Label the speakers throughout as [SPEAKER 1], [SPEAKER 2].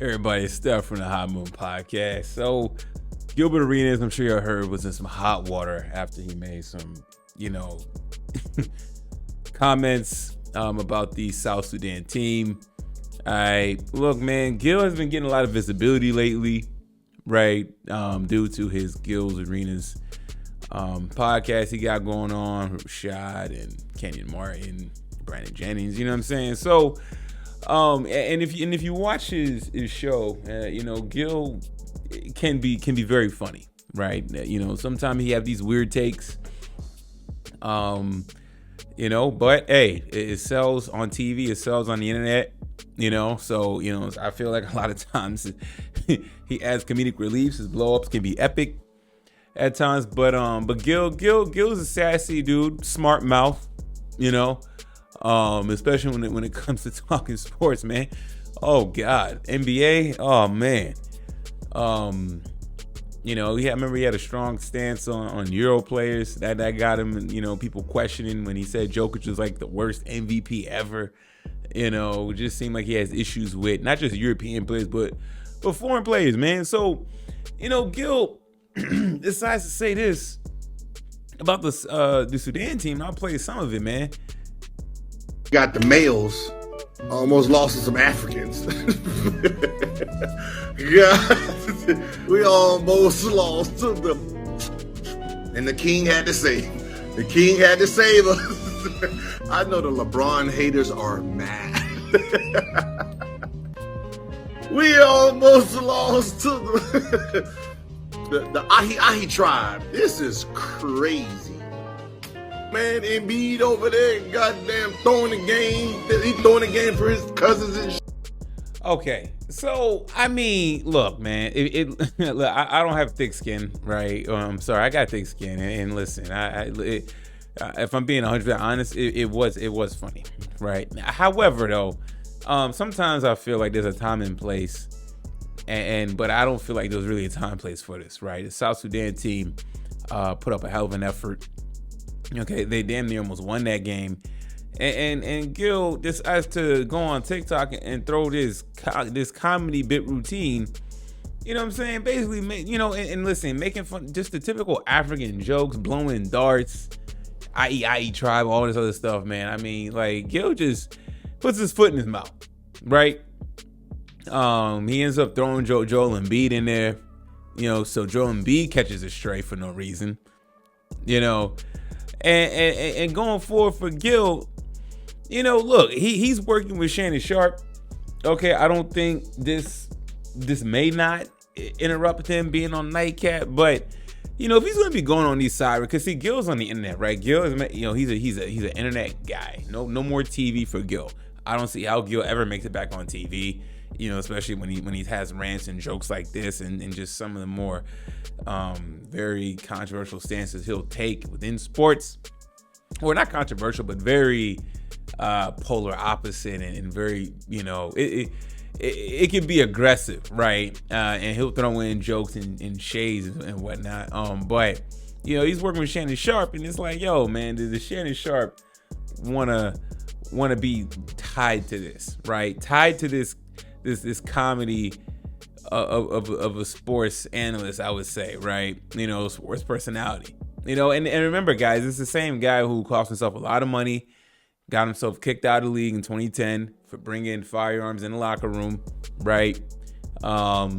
[SPEAKER 1] Everybody, it's Steph from the Hot Moon Podcast. So, Gilbert Arenas, I'm sure you heard, was in some hot water after he made some, comments about the South Sudan team. Look, man, Gil has been getting a lot of visibility lately, right? Due to his Gil's Arenas podcast he got going on, Rashad and Kenyon Martin, Brandon Jennings, you know what I'm saying? So, and if you watch his show, Gil can be very funny, right? Sometimes he have these weird takes, but hey, it sells on TV, it sells on the internet, so I feel like a lot of times he adds comedic reliefs. His blow-ups can be epic at times, but Gil's a sassy dude, smart mouth, especially when it comes to talking sports, man. Oh God, NBA, oh man. I remember he had a strong stance on Euro players that got him, people questioning when he said Jokic was like the worst MVP ever. It just seemed like he has issues with not just European players, but foreign players, man. So, Gil decides to say this about the Sudan team. I'll play some of it, man.
[SPEAKER 2] Got the males almost lost to some Africans. Yeah, we almost lost to them, and the king had to save. The king had to save us. I know the LeBron haters are mad. We almost lost to the Ahi tribe. This is crazy. Man, Embiid over there, goddamn throwing the game. He's throwing the game for his cousins and shit.
[SPEAKER 1] Okay, so I mean, look, man. Look, I don't have thick skin, right? I'm sorry, I got thick skin, and listen, if I'm being 100% honest, it was funny, right? However, though, sometimes I feel like there's a time and place, but I don't feel like there was really a time and place for this, right? The South Sudan team put up a hell of an effort. Okay, they damn near almost won that game, and Gil decides to go on TikTok and throw this comedy bit routine. You know what I'm saying? Basically, and listen, making fun, just the typical African jokes, blowing darts, IE tribe, all this other stuff, man. I mean, like, Gil just puts his foot in his mouth, right? He ends up throwing Joel Embiid in there, so Joel Embiid catches a stray for no reason, and going forward for Gil, look, he's working with Shannon Sharpe. Okay, I don't think this may not interrupt him being on Nightcap, but if he's gonna be going on these sides, because see, Gil's on the internet, right? Gil is, he's an internet guy. No more TV for Gil. I don't see how Gil ever makes it back on TV. Especially when he has rants and jokes like this, and just some of the more very controversial stances he'll take within sports, or not controversial, but very polar opposite and very, it can be aggressive, right? And he'll throw in jokes and shades and whatnot. But he's working with Shannon Sharpe, and it's like, yo, man, does Shannon Sharpe wanna be tied to this, right? Tied to this comedy of a sports analyst, I would say, right? Sports personality. And remember, guys, it's the same guy who cost himself a lot of money, got himself kicked out of the league in 2010 for bringing firearms in the locker room, right? But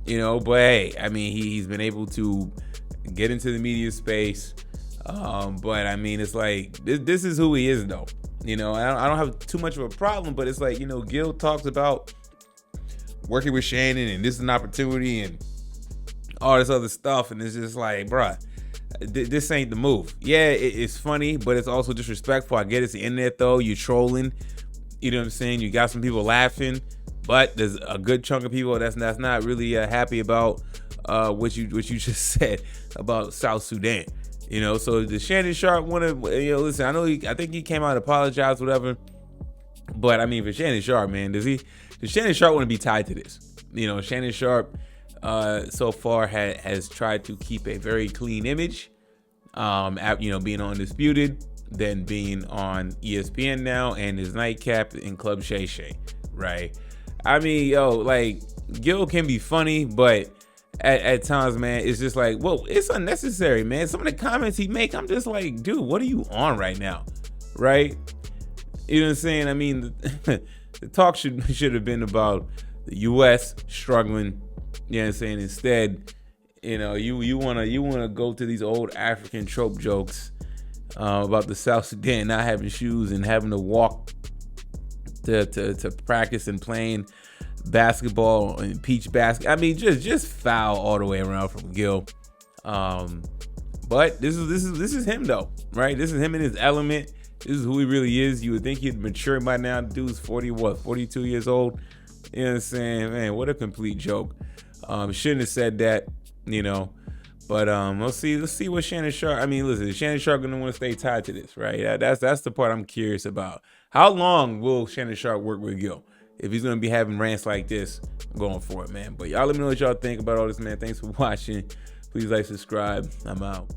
[SPEAKER 1] hey, I mean, he's been able to get into the media space. But I mean, it's like, this is who he is, though. I don't have too much of a problem, but it's like, Gil talks about working with Shannon, and this is an opportunity, and all this other stuff, and it's just like, bruh, this ain't the move. Yeah, it's funny, but it's also disrespectful. I get it's the internet, though. You're trolling. You know what I'm saying? You got some people laughing, but there's a good chunk of people that's not really happy about what you just said about South Sudan. So the Shannon Sharpe want to, listen, I think he came out and apologized, whatever. But I mean, for Shannon Sharpe, man, does Shannon Sharpe want to be tied to this? Shannon Sharpe so far has tried to keep a very clean image, being on Undisputed, then being on ESPN now, and his Nightcap in Club Shay Shay, right? I mean, yo, like Gil can be funny, but at times, man, it's just like, whoa, it's unnecessary, man. Some of the comments he make, I'm just like, dude, what are you on right now, right? You know what I'm saying? I mean, the talk should have been about the U.S. struggling. You know what I'm saying? Instead, you know, you wanna go to these old African trope jokes about the South Sudan not having shoes and having to walk to practice and playing basketball and peach basket. I mean, just foul all the way around from Gil. But this is him though, right? This is him in his element. This is who he really is. You would think he'd mature by now. The dude's 42 years old. You know what I'm saying? Man, what a complete joke. Shouldn't have said that, you know. But let's see what Shannon Sharpe. I mean, listen, Shannon Sharpe gonna want to stay tied to this, right? That's the part I'm curious about. How long will Shannon Sharpe work with Gil? If he's gonna be having rants like this, I'm going for it, man. But y'all let me know what y'all think about all this, man. Thanks for watching. Please like, subscribe. I'm out.